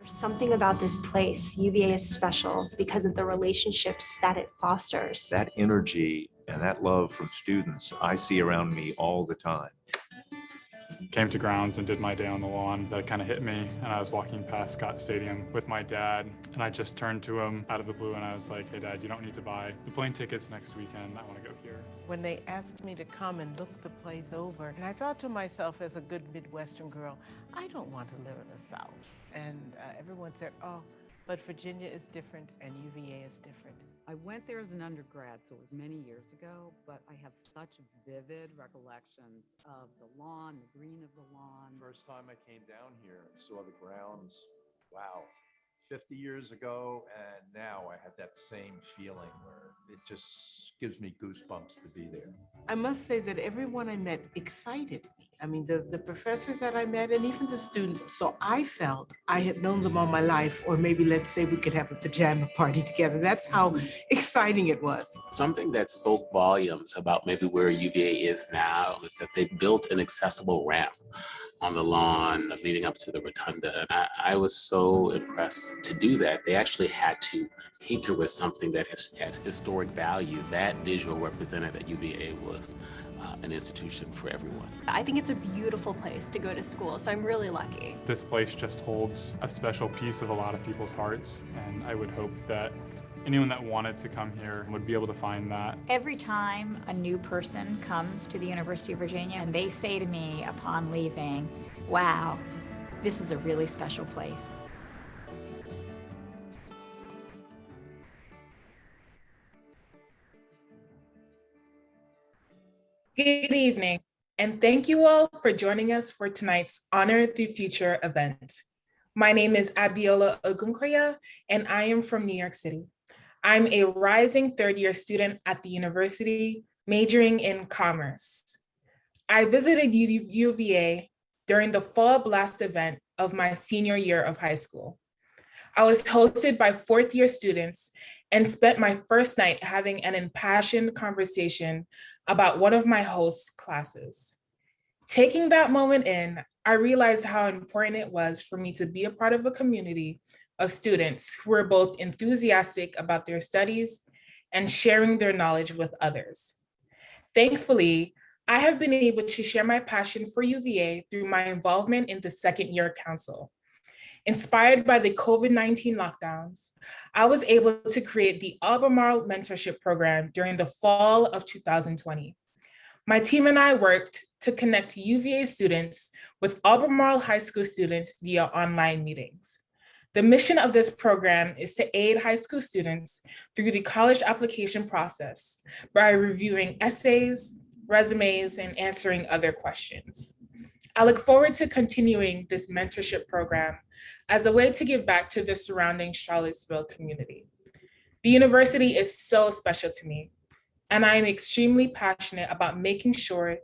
There's something about this place. UVA is special because of the relationships that it fosters. That energy and that love from students I see around me all the time. Came to grounds and did my day on the lawn. That kind of hit me, and I was walking past Scott Stadium with my dad, and I just turned to him out of the blue and I was like, "Hey Dad, you don't need to buy the plane tickets next weekend. I want to go here." When they asked me to come and look the place over, and I thought to myself as a good Midwestern girl, I don't want to live in the South. And everyone said, oh, but Virginia is different and UVA is different. I went there as an undergrad, so it was many years ago, but I have such vivid recollections of the lawn, the green of the lawn. First time I came down here and saw the grounds, wow, 50 years ago, and now I have that same feeling where it just gives me goosebumps to be there. I must say that everyone I met excited me. I mean, the professors that I met and even the students. So I felt I had known them all my life, or maybe let's say we could have a pajama party together. That's how exciting it was. Something that spoke volumes about maybe where UVA is now is that they built an accessible ramp on the lawn leading up to the rotunda. And I was so impressed to do that. They actually had to tinker with something that had historic value. That visual represented that UVA was an institution for everyone. I think it's a beautiful place to go to school, so I'm really lucky. This place just holds a special piece of a lot of people's hearts, and I would hope that anyone that wanted to come here would be able to find that. Every time a new person comes to the University of Virginia and they say to me upon leaving, wow, this is a really special place. Good evening, and thank you all for joining us for tonight's Honor the Future event. My name is Abiola Ogunkoya, and I am from New York City. I'm a rising third-year student at the university, majoring in commerce. I visited UVA during the Fall Blast event of my senior year of high school. I was hosted by fourth-year students and spent my first night having an impassioned conversation about one of my host's classes. Taking that moment in, I realized how important it was for me to be a part of a community of students who were both enthusiastic about their studies and sharing their knowledge with others. Thankfully, I have been able to share my passion for UVA through my involvement in the second year council. Inspired by the COVID-19 lockdowns, I was able to create the Albemarle Mentorship Program during the fall of 2020. My team and I worked to connect UVA students with Albemarle High School students via online meetings. The mission of this program is to aid high school students through the college application process by reviewing essays, resumes, and answering other questions. I look forward to continuing this mentorship program as a way to give back to the surrounding Charlottesville community. The university is so special to me, and I am extremely passionate about making sure it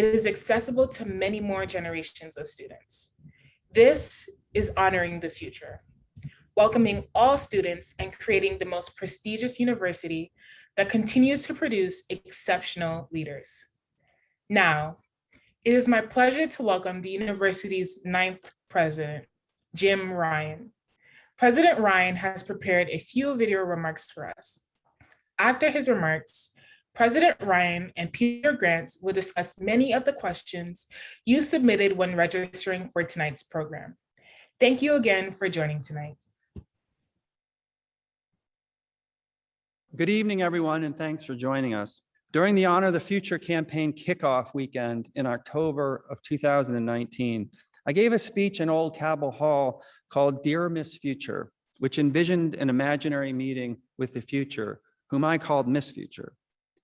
is accessible to many more generations of students. This is honoring the future, welcoming all students and creating the most prestigious university that continues to produce exceptional leaders. Now, it is my pleasure to welcome the university's 9th president, Jim Ryan. President Ryan has prepared a few video remarks for us. After his remarks, President Ryan and Peter Grant will discuss many of the questions you submitted when registering for tonight's program. Thank you again for joining tonight. Good evening, everyone, and thanks for joining us. During the Honor the Future campaign kickoff weekend in October of 2019, I gave a speech in Old Cabell Hall called Dear Miss Future, which envisioned an imaginary meeting with the future, whom I called Miss Future.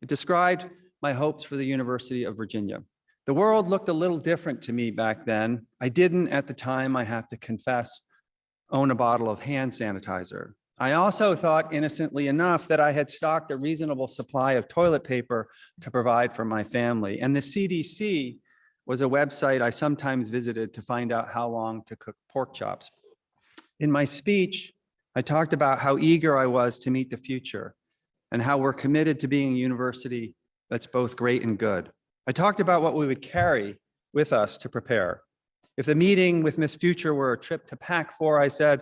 It described my hopes for the University of Virginia. The world looked a little different to me back then. I didn't, at the time, I have to confess, own a bottle of hand sanitizer. I also thought innocently enough that I had stocked a reasonable supply of toilet paper to provide for my family. And the CDC was a website I sometimes visited to find out how long to cook pork chops. In my speech, I talked about how eager I was to meet the future and how we're committed to being a university that's both great and good. I talked about what we would carry with us to prepare. If the meeting with Miss Future were a trip to Pack 4, I said,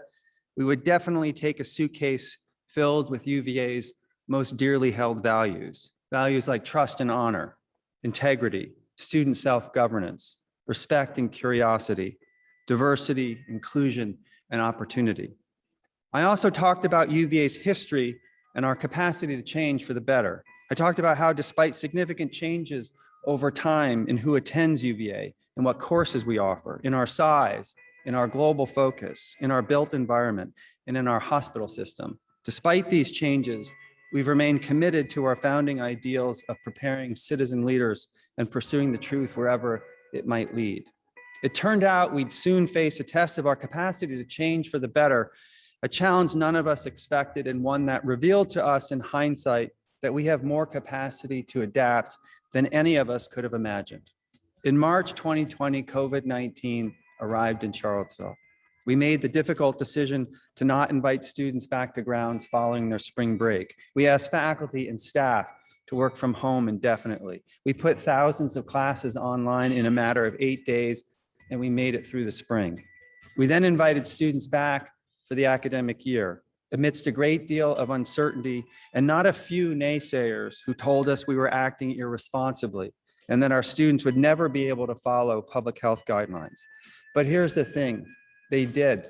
we would definitely take a suitcase filled with UVA's most dearly held values, values like trust and honor, integrity, student self-governance, respect and curiosity, diversity, inclusion, and opportunity. I also talked about UVA's history and our capacity to change for the better. I talked about how despite significant changes over time in who attends UVA and what courses we offer, in our size, in our global focus, in our built environment, and in our hospital system, despite these changes, we've remained committed to our founding ideals of preparing citizen leaders and pursuing the truth wherever it might lead. It turned out we'd soon face a test of our capacity to change for the better, a challenge none of us expected, and one that revealed to us in hindsight that we have more capacity to adapt than any of us could have imagined. In March 2020, COVID-19 arrived in Charlottesville. We made the difficult decision to not invite students back to grounds following their spring break. We asked faculty and staff to work from home indefinitely. We put thousands of classes online in a matter of 8 days, and we made it through the spring. We then invited students back for the academic year amidst a great deal of uncertainty and not a few naysayers who told us we were acting irresponsibly and that our students would never be able to follow public health guidelines. But here's the thing, they did.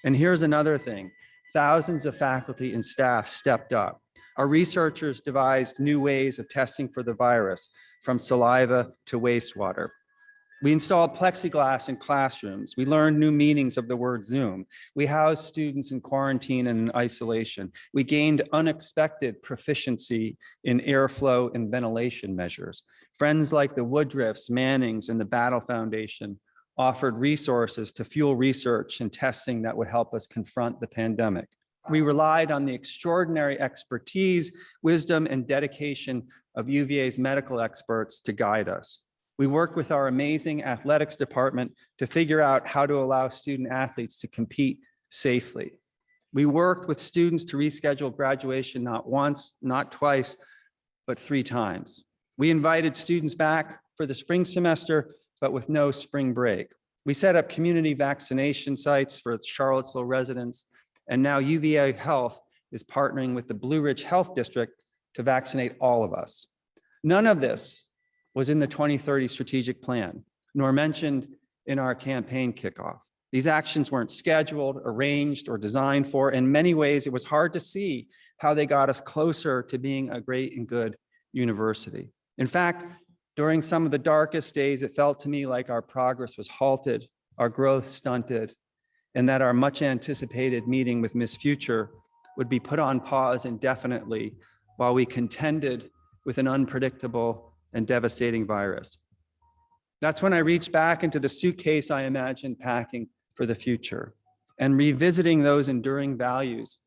And here's another thing, thousands of faculty and staff stepped up. Our researchers devised new ways of testing for the virus, from saliva to wastewater. We installed plexiglass in classrooms. We learned new meanings of the word Zoom. We housed students in quarantine and in isolation. We gained unexpected proficiency in airflow and ventilation measures. Friends like the Woodruffs, Mannings, and the Battle Foundation offered resources to fuel research and testing that would help us confront the pandemic. We relied on the extraordinary expertise, wisdom, and dedication of UVA's medical experts to guide us. We worked with our amazing athletics department to figure out how to allow student athletes to compete safely. We worked with students to reschedule graduation not once, not twice, but 3 times. We invited students back for the spring semester, but with no spring break. We set up community vaccination sites for Charlottesville residents, and now UVA Health is partnering with the Blue Ridge Health District to vaccinate all of us. None of this was in the 2030 strategic plan, nor mentioned in our campaign kickoff. These actions weren't scheduled, arranged, or designed for. In many ways, it was hard to see how they got us closer to being a great and good university. In fact, during some of the darkest days, it felt to me like our progress was halted, our growth stunted, and that our much anticipated meeting with Miss Future would be put on pause indefinitely while we contended with an unpredictable and devastating virus. That's when I reached back into the suitcase I imagined packing for the future, and revisiting those enduring values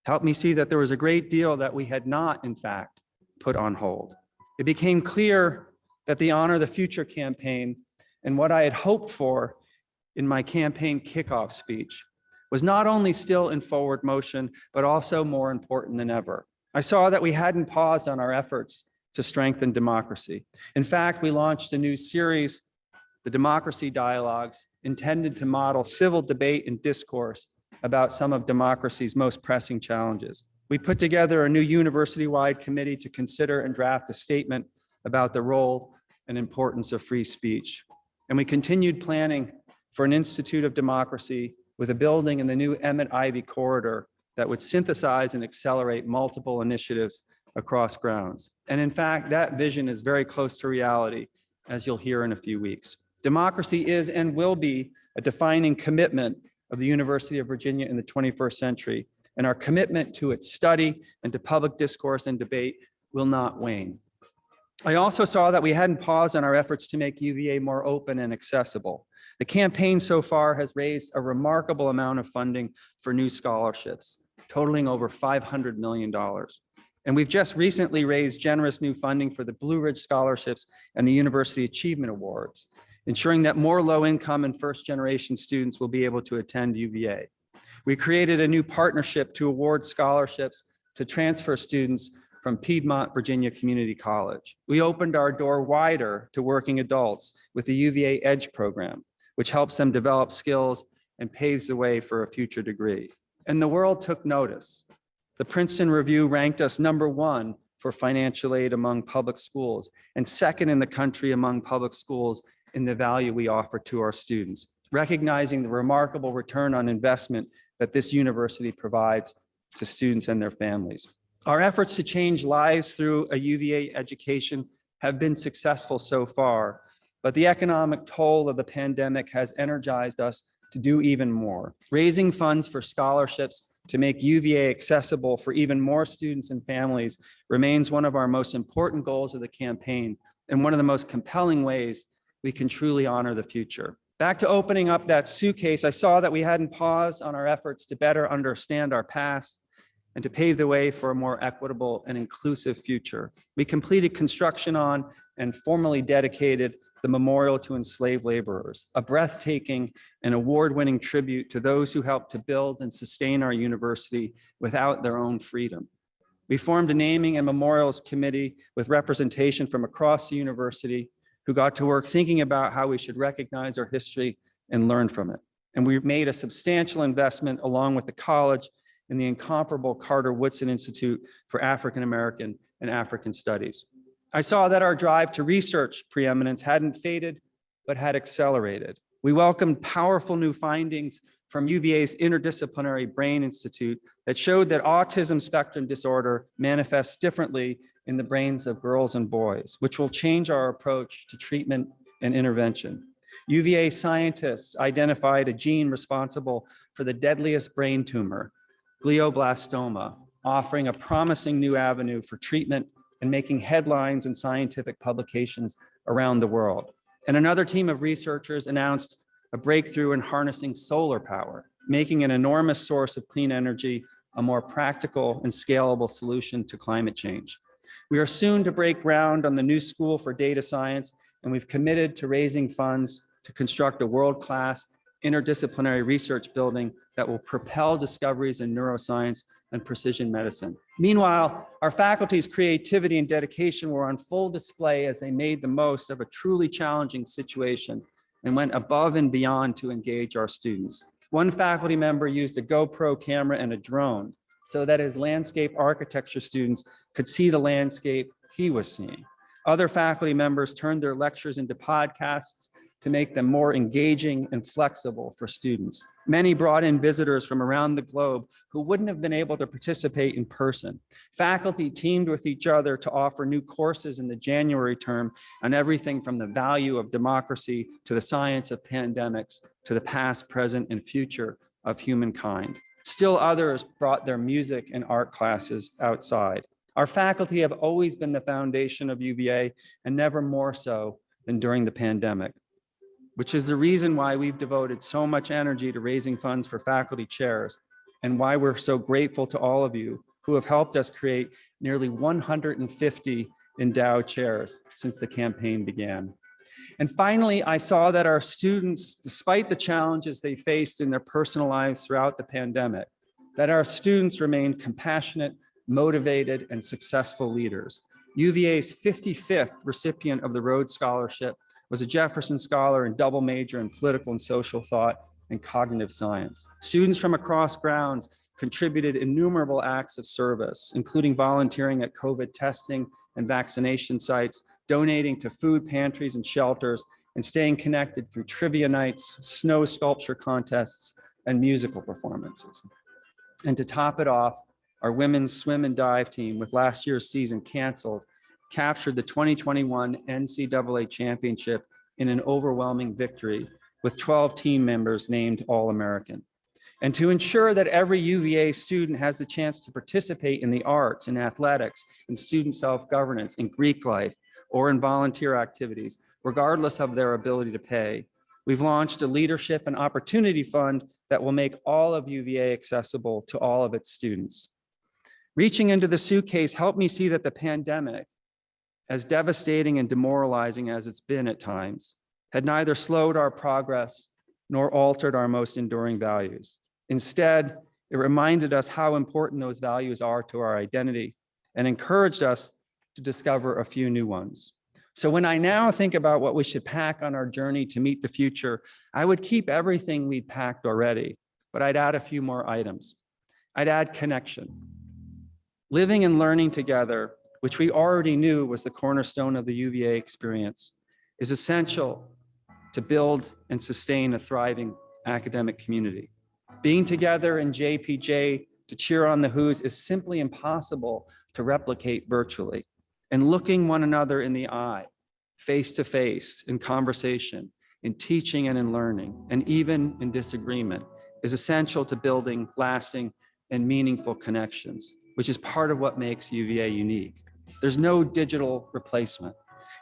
helped me see that there was a great deal that we had not, in fact, put on hold. It became clear that the Honor the Future campaign and what I had hoped for in my campaign kickoff speech was not only still in forward motion, but also more important than ever. I saw that we hadn't paused on our efforts to strengthen democracy. In fact, we launched a new series, the Democracy Dialogues, intended to model civil debate and discourse about some of democracy's most pressing challenges. We put together a new university-wide committee to consider and draft a statement about the role and importance of free speech. And we continued planning for an Institute of Democracy with a building in the new Emmett Ivy corridor that would synthesize and accelerate multiple initiatives across grounds. And in fact, that vision is very close to reality, as you'll hear in a few weeks. Democracy is and will be a defining commitment of the University of Virginia in the 21st century, and our commitment to its study and to public discourse and debate will not wane. I also saw that we hadn't paused on our efforts to make UVA more open and accessible. The campaign so far has raised a remarkable amount of funding for new scholarships, totaling over $500 million. And we've just recently raised generous new funding for the Blue Ridge Scholarships and the University Achievement Awards, ensuring that more low-income and first-generation students will be able to attend UVA. We created a new partnership to award scholarships to transfer students from Piedmont, Virginia Community College. We opened our door wider to working adults with the UVA Edge program, which helps them develop skills and paves the way for a future degree. And the world took notice. The Princeton Review ranked us #1 for financial aid among public schools and second in the country among public schools in the value we offer to our students, recognizing the remarkable return on investment that this university provides to students and their families. Our efforts to change lives through a UVA education have been successful so far, but the economic toll of the pandemic has energized us to do even more. Raising funds for scholarships to make UVA accessible for even more students and families remains one of our most important goals of the campaign and one of the most compelling ways we can truly honor the future. Back to opening up that suitcase, I saw that we hadn't paused on our efforts to better understand our past and to pave the way for a more equitable and inclusive future. We completed construction on and formally dedicated the Memorial to Enslaved Laborers, a breathtaking and award-winning tribute to those who helped to build and sustain our university without their own freedom. We formed a naming and memorials committee with representation from across the university who got to work thinking about how we should recognize our history and learn from it. And we made a substantial investment along with the college in the incomparable Carter Woodson Institute for African American and African Studies. I saw that our drive to research preeminence hadn't faded, but had accelerated. We welcomed powerful new findings from UVA's Interdisciplinary Brain Institute that showed that autism spectrum disorder manifests differently in the brains of girls and boys, which will change our approach to treatment and intervention. UVA scientists identified a gene responsible for the deadliest brain tumor, glioblastoma, offering a promising new avenue for treatment and making headlines in scientific publications around the world. And another team of researchers announced a breakthrough in harnessing solar power, making an enormous source of clean energy a more practical and scalable solution to climate change. We are soon to break ground on the new School for Data Science, and we've committed to raising funds to construct a world-class interdisciplinary research building that will propel discoveries in neuroscience and precision medicine. Meanwhile, our faculty's creativity and dedication were on full display as they made the most of a truly challenging situation and went above and beyond to engage our students. One faculty member used a GoPro camera and a drone so that his landscape architecture students could see the landscape he was seeing. Other faculty members turned their lectures into podcasts to make them more engaging and flexible for students. Many brought in visitors from around the globe who wouldn't have been able to participate in person. Faculty teamed with each other to offer new courses in the January term on everything from the value of democracy to the science of pandemics to the past, present, and future of humankind. Still others brought their music and art classes outside. Our faculty have always been the foundation of UVA and never more so than during the pandemic, which is the reason why we've devoted so much energy to raising funds for faculty chairs and why we're so grateful to all of you who have helped us create nearly 150 endowed chairs since the campaign began. And finally, I saw that our students, despite the challenges they faced in their personal lives throughout the pandemic, that our students remained compassionate, motivated, and successful leaders. UVA's 55th recipient of the Rhodes Scholarship was a Jefferson Scholar and double major in political and social thought and cognitive science. Students from across grounds contributed innumerable acts of service, including volunteering at COVID testing and vaccination sites, donating to food pantries and shelters, and staying connected through trivia nights, snow sculpture contests, and musical performances. And to top it off, our women's swim and dive team, with last year's season canceled, captured the 2021 NCAA championship in an overwhelming victory, with 12 team members named All-American. And to ensure that every UVA student has the chance to participate in the arts, in athletics, in student self-governance, in Greek life, or in volunteer activities, regardless of their ability to pay, we've launched a leadership and opportunity fund that will make all of UVA accessible to all of its students. Reaching into the suitcase helped me see that the pandemic, as devastating and demoralizing as it's been at times, had neither slowed our progress nor altered our most enduring values. Instead, it reminded us how important those values are to our identity and encouraged us to discover a few new ones. So when I now think about what we should pack on our journey to meet the future, I would keep everything we'd packed already, but I'd add a few more items. I'd add connection. Living and learning together, which we already knew was the cornerstone of the UVA experience, is essential to build and sustain a thriving academic community. Being together in JPJ to cheer on the Who's is simply impossible to replicate virtually. And looking one another in the eye, face to face, in conversation, in teaching and in learning, and even in disagreement, is essential to building lasting and meaningful connections, which is part of what makes UVA unique. There's no digital replacement.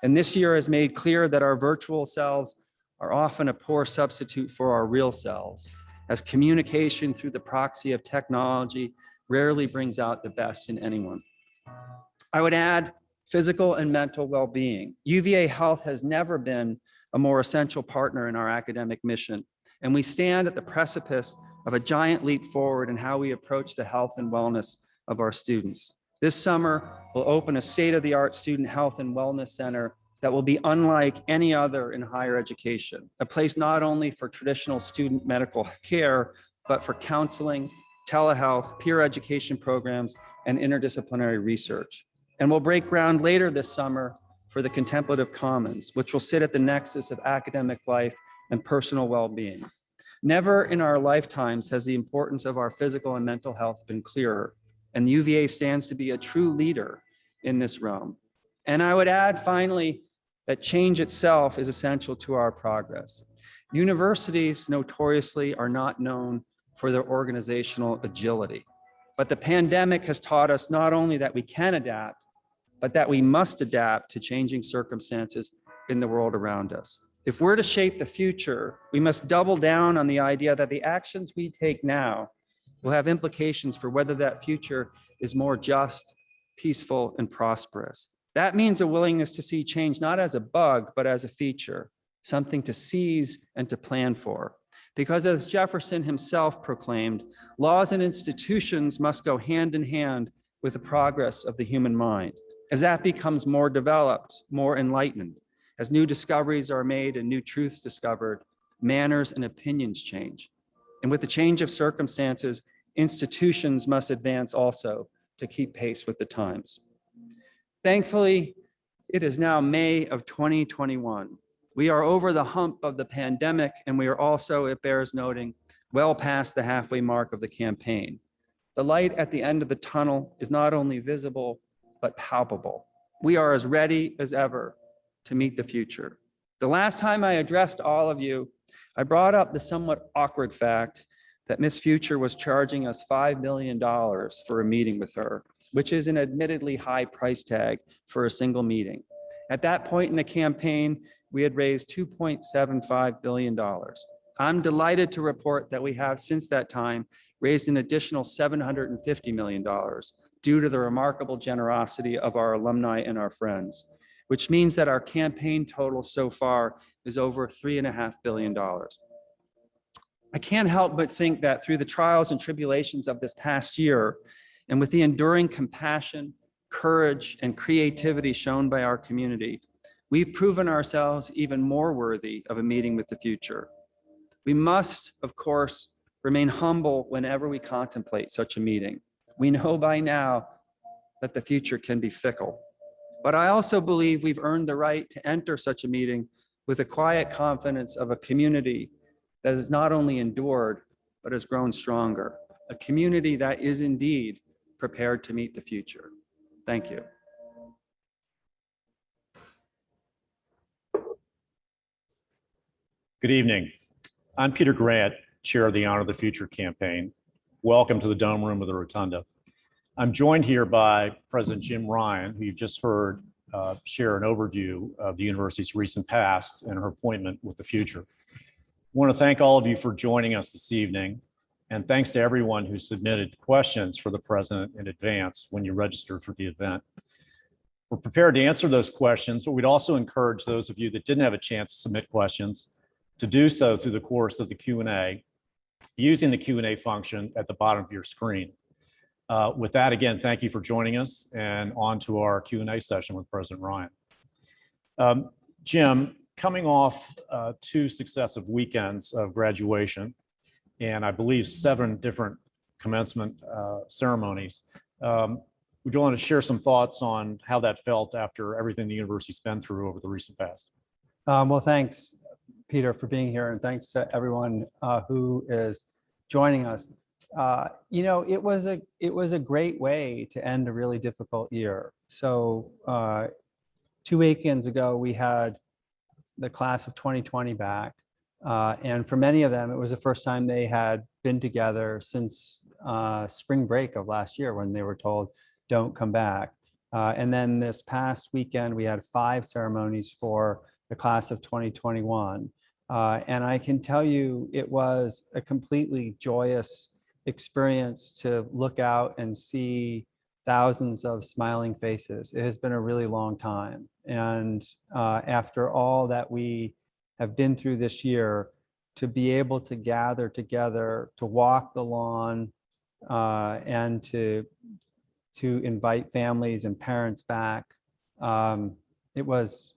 And this year has made clear that our virtual selves are often a poor substitute for our real selves, as communication through the proxy of technology rarely brings out the best in anyone. I would add physical and mental well-being. UVA Health has never been a more essential partner in our academic mission, and we stand at the precipice of a giant leap forward in how we approach the health and wellness of our students. This summer, we'll open a state-of-the-art student health and wellness center that will be unlike any other in higher education, a place not only for traditional student medical care, but for counseling, telehealth, peer education programs, and interdisciplinary research. And we'll break ground later this summer for the Contemplative Commons, which will sit at the nexus of academic life and personal well-being. Never in our lifetimes has the importance of our physical and mental health been clearer, and the UVA stands to be a true leader in this realm. And I would add finally that change itself is essential to our progress. Universities notoriously are not known for their organizational agility, but the pandemic has taught us not only that we can adapt, but that we must adapt to changing circumstances in the world around us. If we're to shape the future, we must double down on the idea that the actions we take now will have implications for whether that future is more just, peaceful, and prosperous. That means a willingness to see change not as a bug, but as a feature, something to seize and to plan for. Because as Jefferson himself proclaimed, laws and institutions must go hand in hand with the progress of the human mind. As that becomes more developed, more enlightened, as new discoveries are made and new truths discovered, manners and opinions change. And with the change of circumstances, institutions must advance also to keep pace with the times. Thankfully, it is now May of 2021. We are over the hump of the pandemic, and we are also, it bears noting, well past the halfway mark of the campaign. The light at the end of the tunnel is not only visible, but palpable. We are as ready as ever to meet the future. The last time I addressed all of you, I brought up the somewhat awkward fact that Miss Future was charging us $5 million for a meeting with her, which is an admittedly high price tag for a single meeting. At that point in the campaign, we had raised $2.75 billion. I'm delighted to report that we have, since that time, raised an additional $750 million due to the remarkable generosity of our alumni and our friends, which means that our campaign total so far is over $3.5 billion. I can't help but think that through the trials and tribulations of this past year, and with the enduring compassion, courage, and creativity shown by our community, we've proven ourselves even more worthy of a meeting with the future. We must, of course, remain humble whenever we contemplate such a meeting. We know by now that the future can be fickle. But I also believe we've earned the right to enter such a meeting with the quiet confidence of a community that has not only endured, but has grown stronger. A community that is indeed prepared to meet the future. Thank you. Good evening. I'm Peter Grant, Chair of the Honor the Future campaign. Welcome to the Dome Room of the Rotunda. I'm joined here by President Jim Ryan, who you've just heard share an overview of the university's recent past and her appointment with the future. I want to thank all of you for joining us this evening, and thanks to everyone who submitted questions for the president in advance when you registered for the event. We're prepared to answer those questions, but we'd also encourage those of you that didn't have a chance to submit questions to do so through the course of the Q&A using the Q&A function at the bottom of your screen. With that, again, thank you for joining us, and on to our Q&A session with President Ryan. Jim, coming off 2 successive weekends of graduation, and I believe 7 different commencement ceremonies. Would you want to share some thoughts on how that felt after everything the university's been through over the recent past? Well, thanks, Peter, for being here, and thanks to everyone who is joining us. It was a great way to end a really difficult year. So 2 weekends ago, we had the class of 2020 back. And for many of them, it was the first time they had been together since spring break of last year when they were told, don't come back. And then this past weekend, we had 5 ceremonies for the class of 2021. And I can tell you, it was a completely joyous experience to look out and see thousands of smiling faces. It has been a really long time. And after all that we have been through this year, to be able to gather together, to walk the lawn, and to invite families and parents back, it was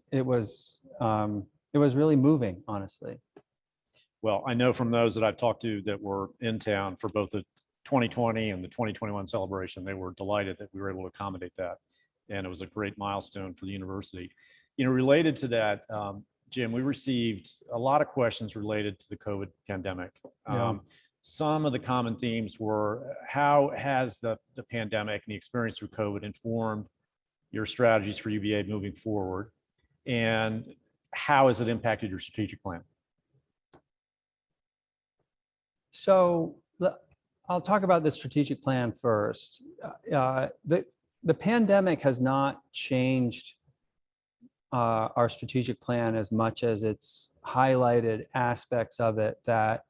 really moving, honestly. Well, I know from those that I've talked to that were in town for both the 2020 and the 2021 celebration, they were delighted that we were able to accommodate that. And it was a great milestone for the university. Related to that, Jim, we received a lot of questions related to the COVID pandemic. Yeah. Some of the common themes were, how has the pandemic and the experience through COVID informed your strategies for UVA moving forward? And how has it impacted your strategic plan? So I'll talk about the strategic plan first. The pandemic has not changed our strategic plan as much as it's highlighted aspects of it that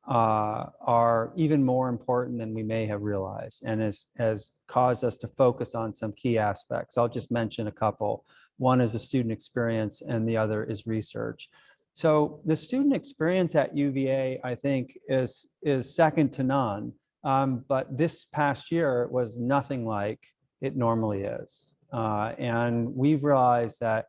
are even more important than we may have realized, and has caused us to focus on some key aspects. I'll just mention a couple. One is the student experience and the other is research. So the student experience at UVA, I think, is second to none. But this past year was nothing like it normally is. And we've realized that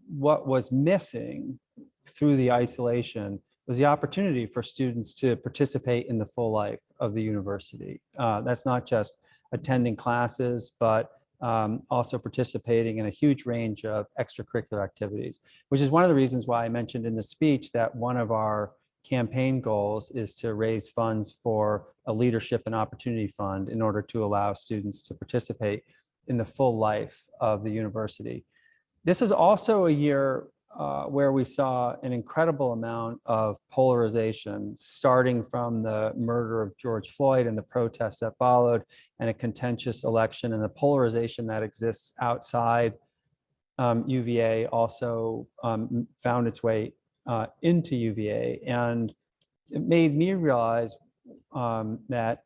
what was missing through the isolation was the opportunity for students to participate in the full life of the university. That's not just attending classes, but also participating in a huge range of extracurricular activities, which is one of the reasons why I mentioned in the speech that one of our campaign goals is to raise funds for a leadership and opportunity fund in order to allow students to participate in the full life of the university. This is also a year where we saw an incredible amount of polarization, starting from the murder of George Floyd and the protests that followed, and a contentious election, and the polarization that exists outside UVA also found its way into UVA. And it made me realize that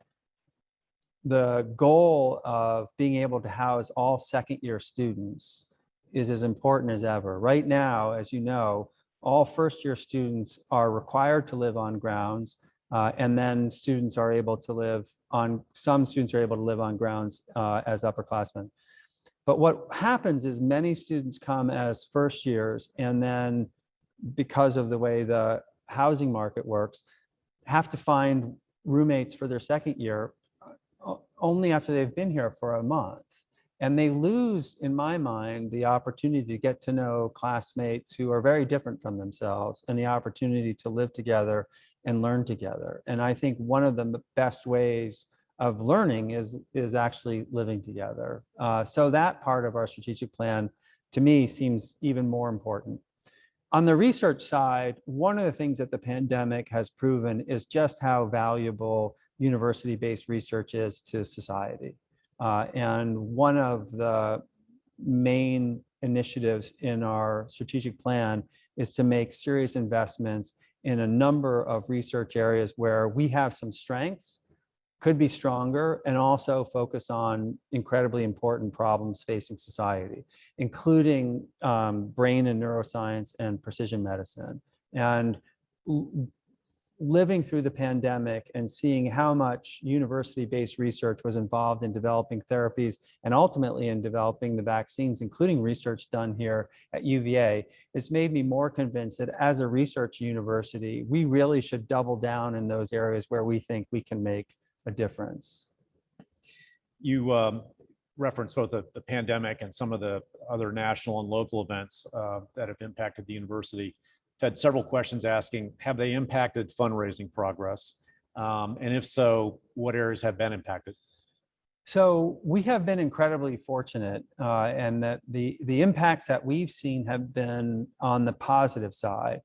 the goal of being able to house all second-year students is as important as ever. Right now, as you know, all first-year students are required to live on grounds, and then students are able to live on, some students are able to live on grounds as upperclassmen. But what happens is many students come as first years, and then because of the way the housing market works, have to find roommates for their second year only after they've been here for a month. And they lose, in my mind, the opportunity to get to know classmates who are very different from themselves, and the opportunity to live together and learn together. And I think one of the best ways of learning is actually living together. So that part of our strategic plan, to me, seems even more important. On the research side, one of the things that the pandemic has proven is just how valuable university-based research is to society. And one of the main initiatives in our strategic plan is to make serious investments in a number of research areas where we have some strengths, could be stronger, and also focus on incredibly important problems facing society, including brain and neuroscience and precision medicine. And living through the pandemic and seeing how much university-based research was involved in developing therapies and ultimately in developing the vaccines, including research done here at UVA, it's made me more convinced that as a research university, we really should double down in those areas where we think we can make a difference. You referenced both the pandemic and some of the other national and local events that have impacted the university. I've had several questions asking, have they impacted fundraising progress? And if so, what areas have been impacted? So we have been incredibly fortunate, and that the impacts that we've seen have been on the positive side.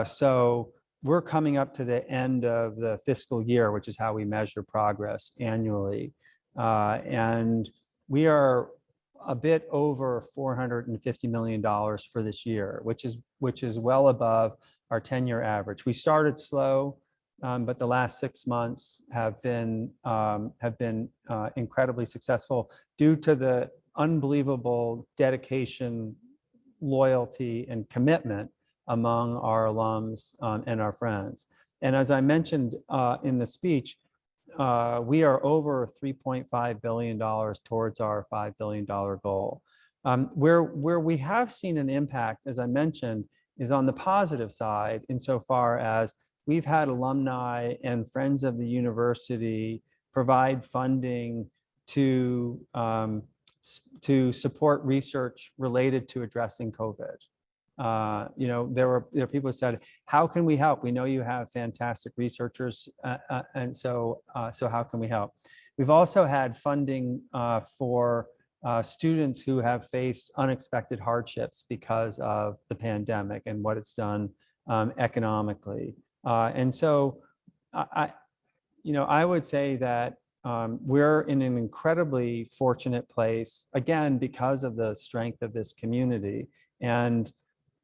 So we're coming up to the end of the fiscal year, which is how we measure progress annually. And we are a bit over $450 million for this year, which is well above our 10-year average. We started slow, but the last 6 months have been incredibly successful due to the unbelievable dedication, loyalty, and commitment among our alums and our friends. And as I mentioned in the speech, we are over $3.5 billion towards our $5 billion goal. Where we have seen an impact, as I mentioned, is on the positive side, insofar as we've had alumni and friends of the university provide funding to support research related to addressing COVID. There were people who said, how can we help? We know you have fantastic researchers, and so how can we help? We've also had funding for students who have faced unexpected hardships because of the pandemic and what it's done economically. And so I would say that we're in an incredibly fortunate place, again, because of the strength of this community. And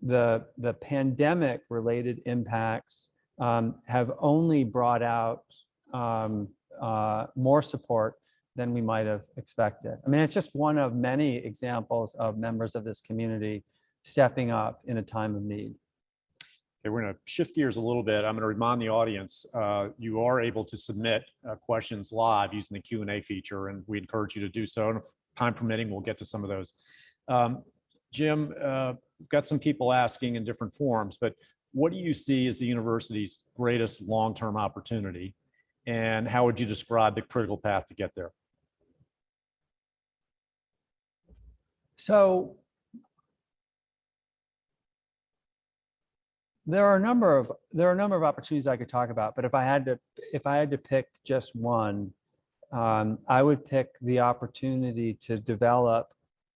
the pandemic related impacts have only brought out more support than we might have expected. I mean, it's just one of many examples of members of this community stepping up in a time of need. Okay, we're going to shift gears a little bit. I'm going to remind the audience, you are able to submit questions live using the Q&A feature, and we encourage you to do so. And if time permitting, we'll get to some of those. Jim, we've got some people asking in different forms, but what do you see as the university's greatest long-term opportunity? And how would you describe the critical path to get there? So there are a number of opportunities I could talk about, but if I had to pick just one, I would pick the opportunity to develop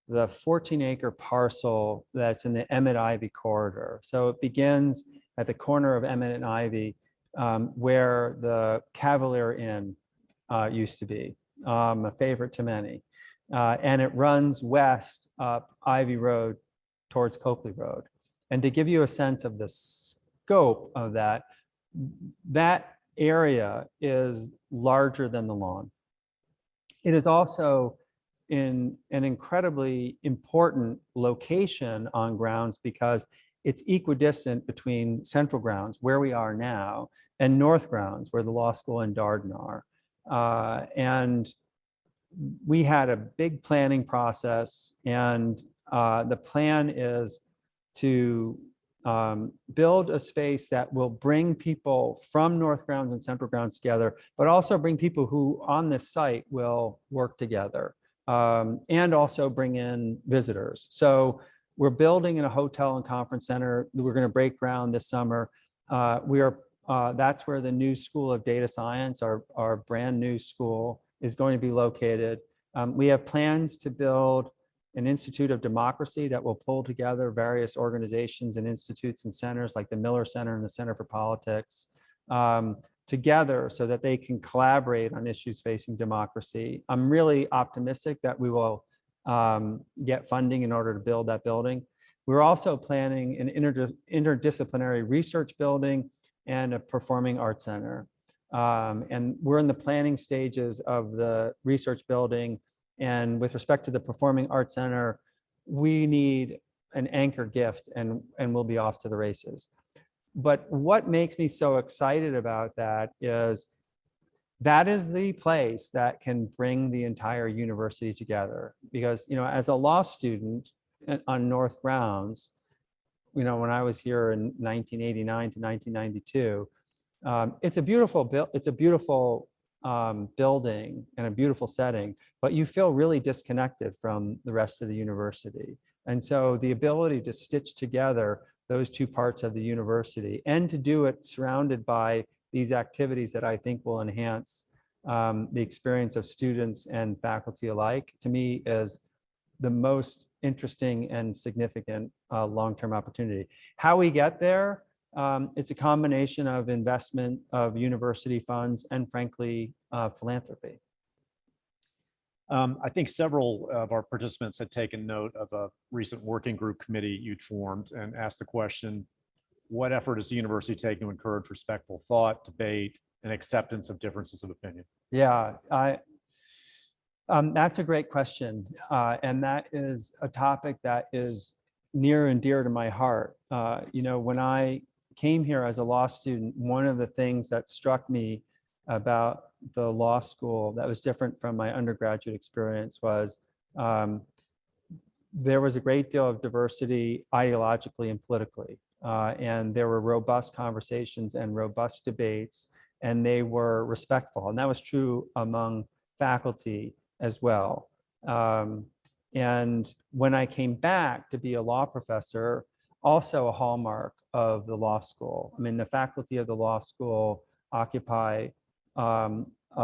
the 14-acre parcel that's in the Emmett Ivy corridor. So it begins at the corner of Emmett and Ivy, where the Cavalier Inn used to be, a favorite to many. And it runs west up Ivy Road towards Copley Road. And to give you a sense of the scope of that area is larger than the lawn. It is also in an incredibly important location on grounds because it's equidistant between Central Grounds, where we are now, and North Grounds, where the law school and Darden are. And we had a big planning process, and the plan is to build a space that will bring people from North Grounds and Central Grounds together, but also bring people who on this site will work together, and also bring in visitors. So we're building in a hotel and conference center. We're going to break ground this summer. That's where the new School of Data Science, our brand new school, is going to be located. We have plans to build an Institute of Democracy that will pull together various organizations and institutes and centers like the Miller Center and the Center for Politics together so that they can collaborate on issues facing democracy. I'm really optimistic that we will get funding in order to build that building. We're also planning an interdisciplinary research building and a performing arts center. And we're in the planning stages of the research building. And with respect to the Performing Arts Center, we need an anchor gift, and we'll be off to the races. But what makes me so excited about that is the place that can bring the entire university together. Because, as a law student on North Grounds, when I was here in 1989 to 1992, it's a beautiful building and a beautiful setting, but you feel really disconnected from the rest of the university. And so the ability to stitch together those two parts of the university and to do it surrounded by these activities that I think will enhance the experience of students and faculty alike, to me is the most interesting and significant long-term opportunity. How we get there, it's a combination of investment of university funds and frankly, philanthropy. I think several of our participants had taken note of a recent working group committee you'd formed and asked the question, what effort is the university taking to encourage respectful thought, debate, and acceptance of differences of opinion? Yeah, that's a great question. And that is a topic that is near and dear to my heart. When I came here as a law student, one of the things that struck me about the law school that was different from my undergraduate experience was there was a great deal of diversity ideologically and politically. And there were robust conversations and robust debates, and they were respectful. And that was true among faculty as well. And when I came back to be a law professor, also a hallmark of the law school. I mean, the faculty of the law school occupy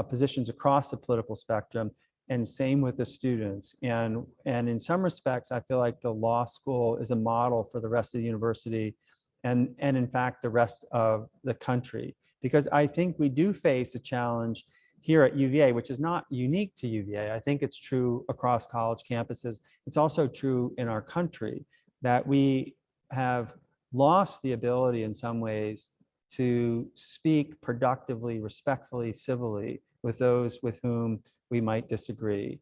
positions across the political spectrum, and same with the students. And in some respects, I feel like the law school is a model for the rest of the university and in fact, the rest of the country, because I think we do face a challenge here at UVA, which is not unique to UVA. I think it's true across college campuses. It's also true in our country that we have lost the ability in some ways to speak productively, respectfully, civilly with those with whom we might disagree.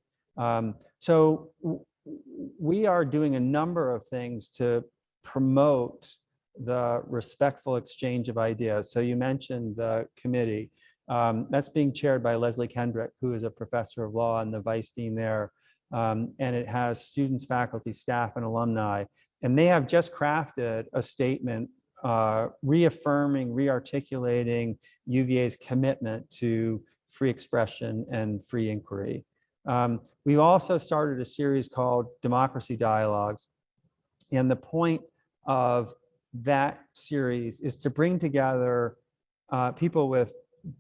So we are doing a number of things to promote the respectful exchange of ideas. So you mentioned the committee. That's being chaired by Leslie Kendrick, who is a professor of law and the vice dean there. And it has students, faculty, staff, and alumni. And they have just crafted a statement reaffirming, rearticulating UVA's commitment to free expression and free inquiry. We've also started a series called Democracy Dialogues. And the point of that series is to bring together people with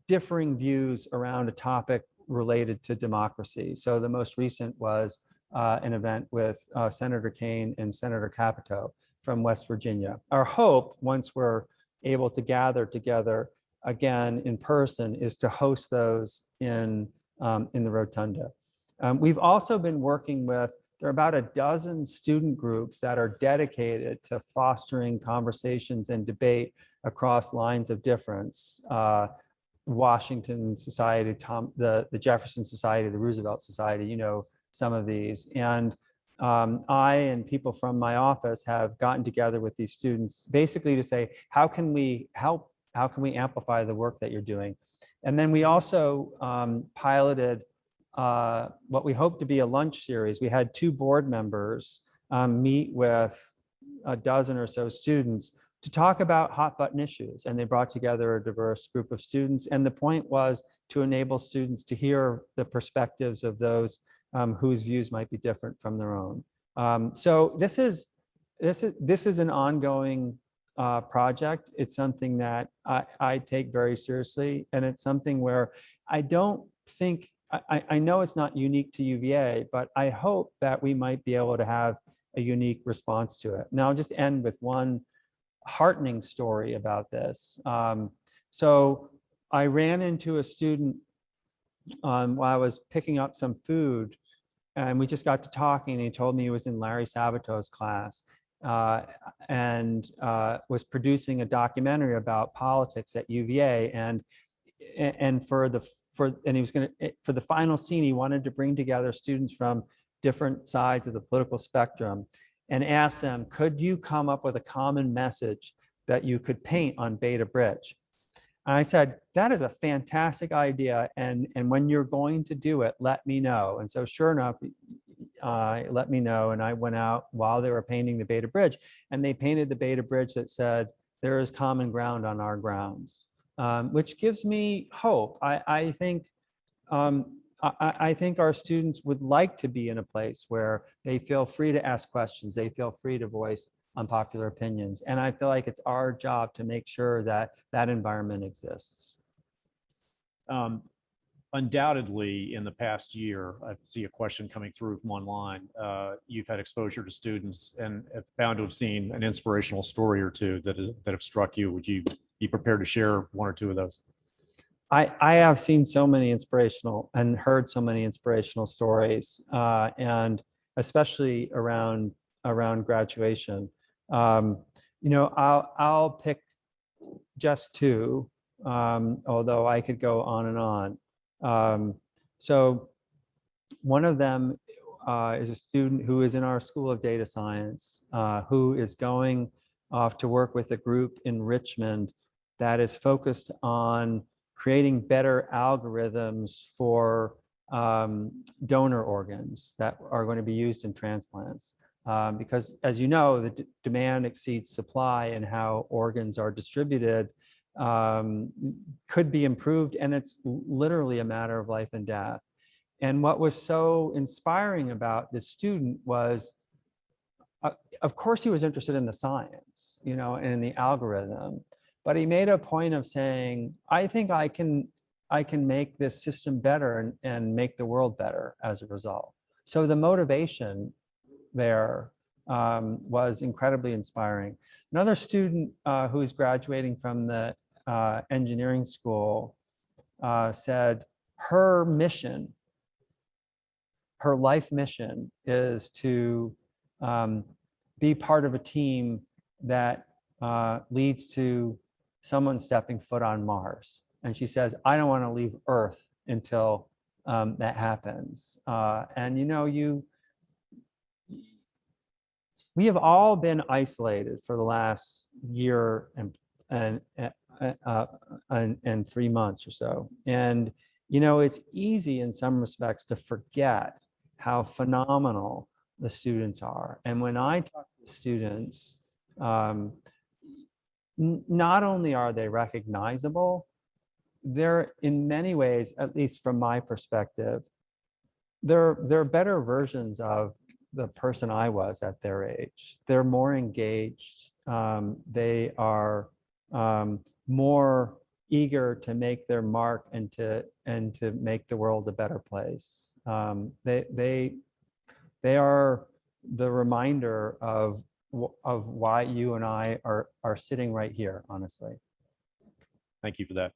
differing views around a topic related to democracy. So the most recent was an event with Senator Kaine and Senator Capito from West Virginia. Our hope, once we're able to gather together again in person, is to host those in the Rotunda. We've also been working with, there are about a dozen student groups that are dedicated to fostering conversations and debate across lines of difference. Washington Society, the Jefferson Society, the Roosevelt Society, some of these. And I and people from my office have gotten together with these students basically to say, how can we help? How can we amplify the work that you're doing? And then we also piloted what we hope to be a lunch series. We had 2 board members meet with a dozen or so students to talk about hot button issues. And they brought together a diverse group of students. And the point was to enable students to hear the perspectives of those whose views might be different from their own. So this is an ongoing project. It's something that I take very seriously. And it's something where I don't think, I know it's not unique to UVA, but I hope that we might be able to have a unique response to it. Now I'll just end with one heartening story about this. So I ran into a student while I was picking up some food, and we just got to talking, and he told me he was in Larry Sabato's class and was producing a documentary about politics at UVA. And for the final scene, he wanted to bring together students from different sides of the political spectrum and ask them, could you come up with a common message that you could paint on Beta Bridge. And I said, that is a fantastic idea. And when you're going to do it, let me know. And so sure enough, let me know. And I went out while they were painting the Beta Bridge, and they painted the Beta Bridge that said, there is common ground on our grounds, which gives me hope. I think our students would like to be in a place where they feel free to ask questions, they feel free to voice unpopular opinions. And I feel like it's our job to make sure that that environment exists. Undoubtedly, in the past year, I see a question coming through from online. You've had exposure to students and have bound to have seen an inspirational story or two that have struck you. Would you be prepared to share one or two of those? I have seen so many inspirational and heard so many inspirational stories, and especially around graduation. I'll pick just two, although I could go on and on. So one of them is a student who is in our School of Data Science, who is going off to work with a group in Richmond that is focused on creating better algorithms for donor organs that are going to be used in transplants. Because as you know, the demand exceeds supply, and how organs are distributed could be improved, and it's literally a matter of life and death. And what was so inspiring about this student was, of course, he was interested in the science, and in the algorithm, but he made a point of saying, I think I can make this system better and make the world better as a result. So the motivation there was incredibly inspiring. Another student who is graduating from the engineering school said her life mission is to be part of a team that leads to someone stepping foot on Mars. And she says, I don't want to leave Earth until that happens. We have all been isolated for the last year and 3 months or so. And, it's easy in some respects to forget how phenomenal the students are. And when I talk to students, not only are they recognizable, they're in many ways, at least from my perspective, they're better versions of the person I was at their age. They're more engaged. They are more eager to make their mark and to make the world a better place. They are the reminder of why you and I are sitting right here, honestly. Thank you for that.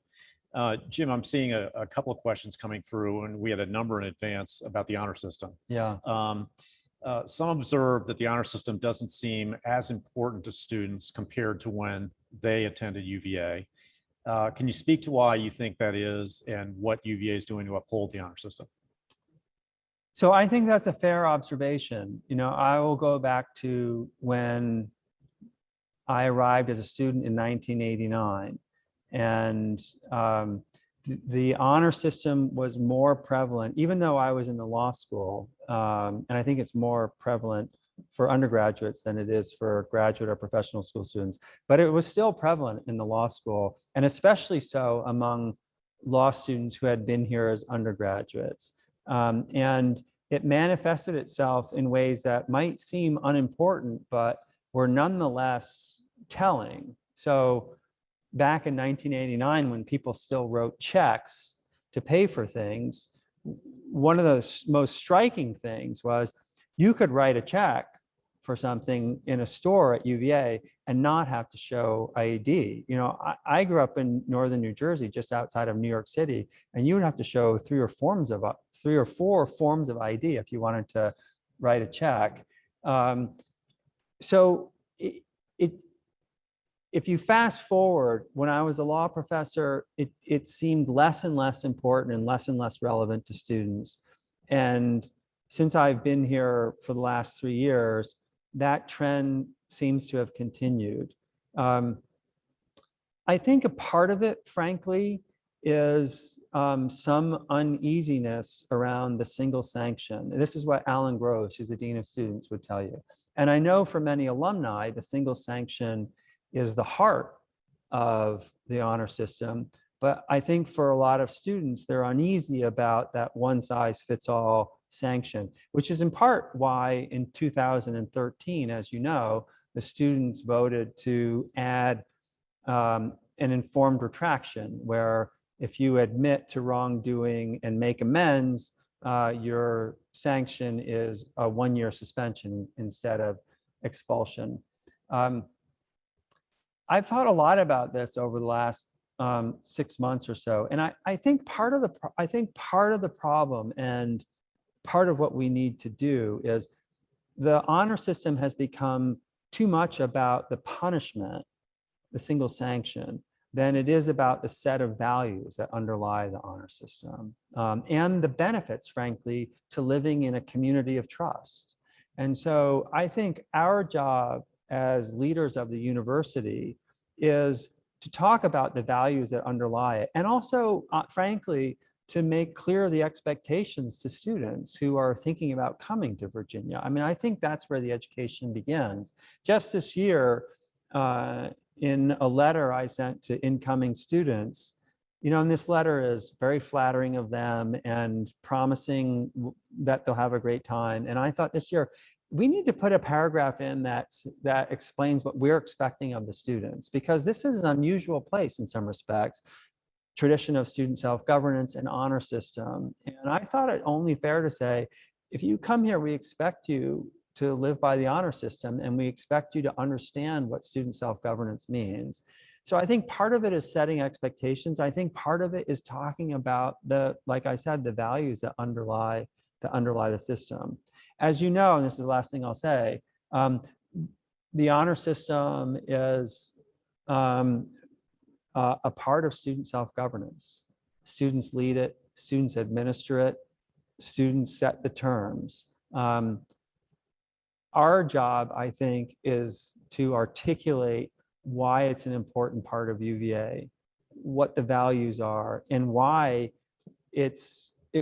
Jim, I'm seeing a couple of questions coming through, and we had a number in advance about the honor system. Yeah. Some observe that the honor system doesn't seem as important to students compared to when they attended UVA. Can you speak to why you think that is, and what UVA is doing to uphold the honor system? So I think that's a fair observation. I will go back to when I arrived as a student in 1989, and the honor system was more prevalent, even though I was in the law school, and I think it's more prevalent for undergraduates than it is for graduate or professional school students, but it was still prevalent in the law school, and especially so among law students who had been here as undergraduates. And it manifested itself in ways that might seem unimportant, but were nonetheless telling. So back in 1989, when people still wrote checks to pay for things, one of the most striking things was you could write a check for something in a store at UVA and not have to show ID. I grew up in northern New Jersey, just outside of New York City, and you would have to show 3 or 4 forms of ID if you wanted to write a check. So if you fast forward, when I was a law professor, it seemed less and less important and less relevant to students. And since I've been here for the last 3 years, that trend seems to have continued. I think a part of it, frankly, is some uneasiness around the single sanction. This is what Alan Groves, who's the Dean of Students, would tell you. And I know for many alumni, the single sanction is the heart of the honor system. But I think for a lot of students, they're uneasy about that one size fits all sanction, which is in part why in 2013, as you know, the students voted to add an informed retraction, where if you admit to wrongdoing and make amends, your sanction is a one-year suspension instead of expulsion. I've thought a lot about this over the last 6 months or so, and I think part of the problem and part of what we need to do is the honor system has become too much about the punishment, the single sanction, than it is about the set of values that underlie the honor system and the benefits, frankly, to living in a community of trust. And so I think our job as leaders of the university is to talk about the values that underlie it, and also, frankly, to make clear the expectations to students who are thinking about coming to Virginia. I mean, I think that's where the education begins. Just this year, in a letter I sent to incoming students, and this letter is very flattering of them and promising that they'll have a great time. And I thought this year, we need to put a paragraph in that explains what we're expecting of the students, because this is an unusual place in some respects, tradition of student self-governance and honor system. And I thought it only fair to say, if you come here, we expect you to live by the honor system, and we expect you to understand what student self-governance means. So I think part of it is setting expectations. I think part of it is talking about like I said, the values that underlie the system. As you know, and this is the last thing I'll say, the honor system is a part of student self-governance. Students lead it, students administer it, students set the terms. Our job, I think, is to articulate why it's an important part of UVA, what the values are, and why it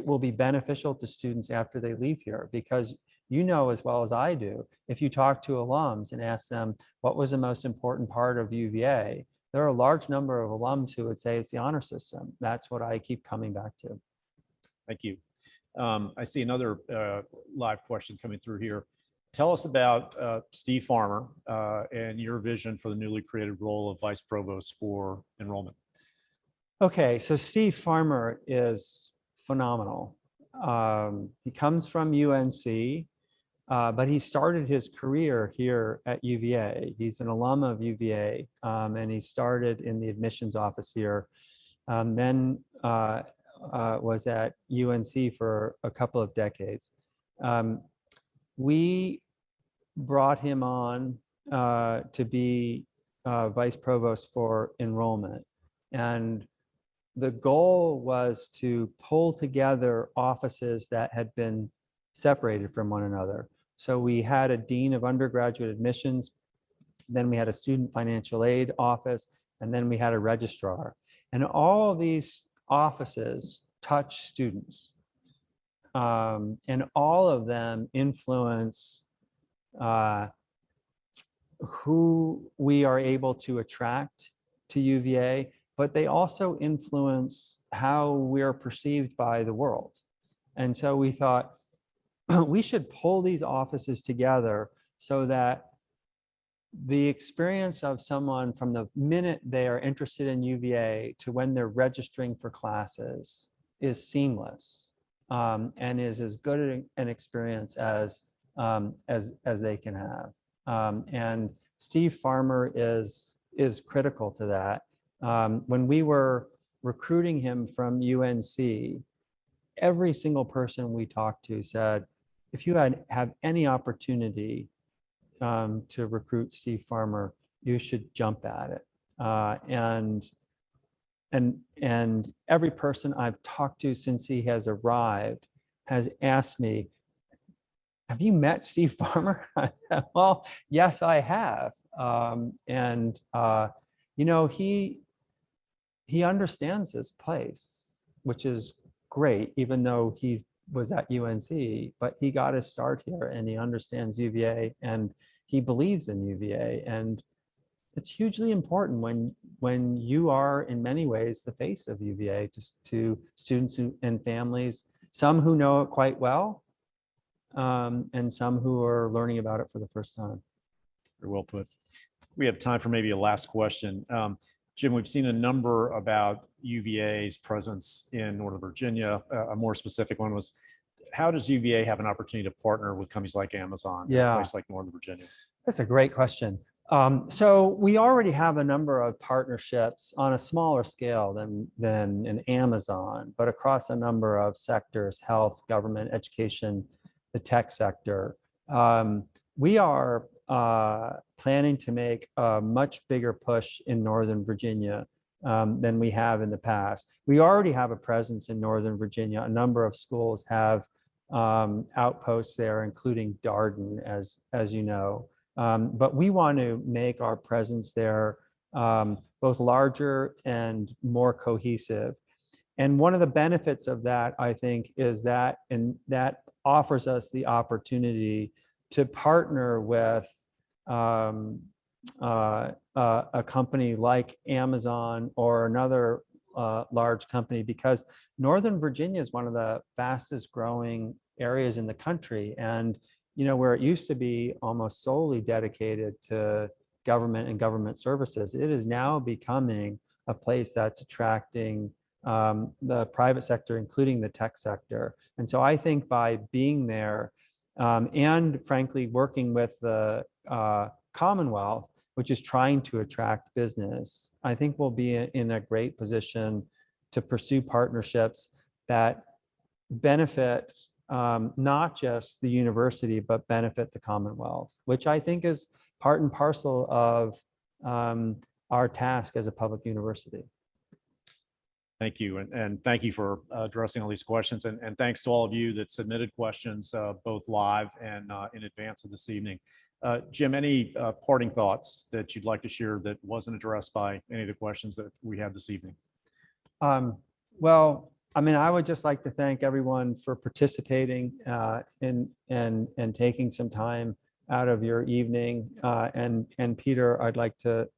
will be beneficial to students after they leave here. Because you know as well as I do, if you talk to alums and ask them what was the most important part of UVA, there are a large number of alums who would say it's the honor system. That's what I keep coming back to. Thank you. I see another live question coming through here. Tell us about Steve Farmer and your vision for the newly created role of Vice Provost for enrollment. Okay, so Steve Farmer is phenomenal. He comes from UNC, but he started his career here at UVA. He's an alum of UVA, and he started in the admissions office here. Then was at UNC for a couple of decades. We brought him on to be Vice Provost for enrollment. And the goal was to pull together offices that had been separated from one another. So we had a Dean of Undergraduate Admissions, then we had a Student Financial Aid office, and then we had a registrar. And all of these offices touch students. And all of them influence who we are able to attract to UVA, but they also influence how we're perceived by the world. And so we thought we should pull these offices together so that the experience of someone from the minute they are interested in UVA to when they're registering for classes is seamless and is as good an experience as they can have. And Steve Farmer is critical to that. When we were recruiting him from UNC, every single person we talked to said, if you have any opportunity to recruit Steve Farmer, you should jump at it. And every person I've talked to since he has arrived has asked me, have you met Steve Farmer? I said, well, yes, I have. You know, he he understands his place, which is great, even though he was at UNC, but he got his start here and he understands UVA and he believes in UVA. And it's hugely important when you are in many ways the face of UVA to students and families, some who know it quite well, and some who are learning about it for the first time. Very well put. We have time for maybe a last question. Jim, we've seen a number about UVA's presence in Northern Virginia. A more specific one was, how does UVA have an opportunity to partner with companies like Amazon in a place like Northern Virginia? That's a great question. So we already have a number of partnerships on a smaller scale than in Amazon, but across a number of sectors: health, government, education, the tech sector. We are planning to make a much bigger push in Northern Virginia than we have in the past. We already have a presence in Northern Virginia. A number of schools have outposts there, including Darden, as you know. But we want to make our presence there both larger and more cohesive. And one of the benefits of that, I think, is that offers us the opportunity to partner with a company like Amazon or another large company, because Northern Virginia is one of the fastest growing areas in the country. And where it used to be almost solely dedicated to government and government services, it is now becoming a place that's attracting the private sector, including the tech sector. And so I think by being there and frankly working with the Commonwealth, which is trying to attract business, I think we'll be in a great position to pursue partnerships that benefit not just the university, but benefit the Commonwealth, which I think is part and parcel of our task as a public university. Thank you. And thank you for addressing all these questions. And thanks to all of you that submitted questions, both live and in advance of this evening. Jim, any parting thoughts that you'd like to share that wasn't addressed by any of the questions that we had this evening? Well, I mean, I would just like to thank everyone for participating and taking some time out of your evening. And Peter, I'd like to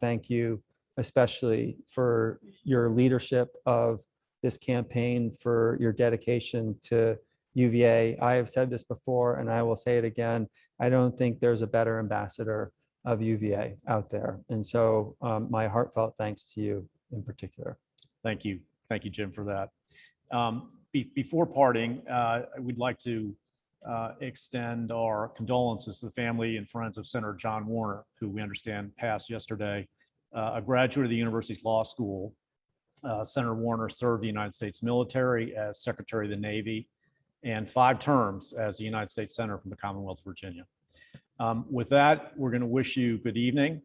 thank you especially for your leadership of this campaign, for your dedication to UVA. I have said this before, and I will say it again. I don't think there's a better ambassador of UVA out there. And so my heartfelt thanks to you in particular. Thank you. Thank you, Jim, for that. Before parting, we'd like to extend our condolences to the family and friends of Senator John Warner, who we understand passed yesterday. A graduate of the university's law school, Senator Warner served the United States military as Secretary of the Navy and 5 terms as a United States Senator from the Commonwealth of Virginia. With that, we're going to wish you good evening,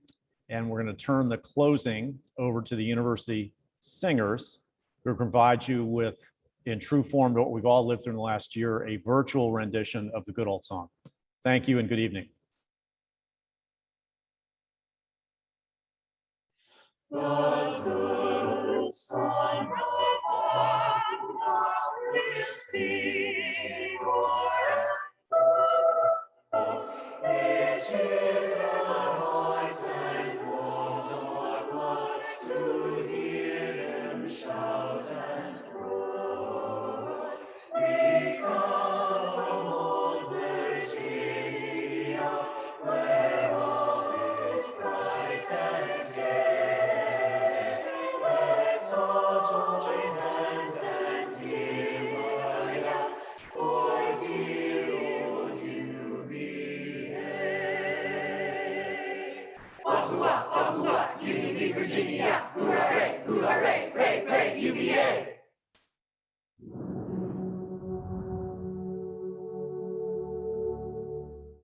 and we're going to turn the closing over to the university singers, who will provide you with, in true form, what we've all lived through in the last year, a virtual rendition of the good old song. Thank you and good evening. The good song of which is the voice and warms our blood to hear them shout and roar. We come from old Virginia, where all is bright and gay. Let's all join hands and give a yell for dear old UVA. Wahoo-wah, wahoo-wah, UV Virginia, hooray, hooray, hooray, UVA.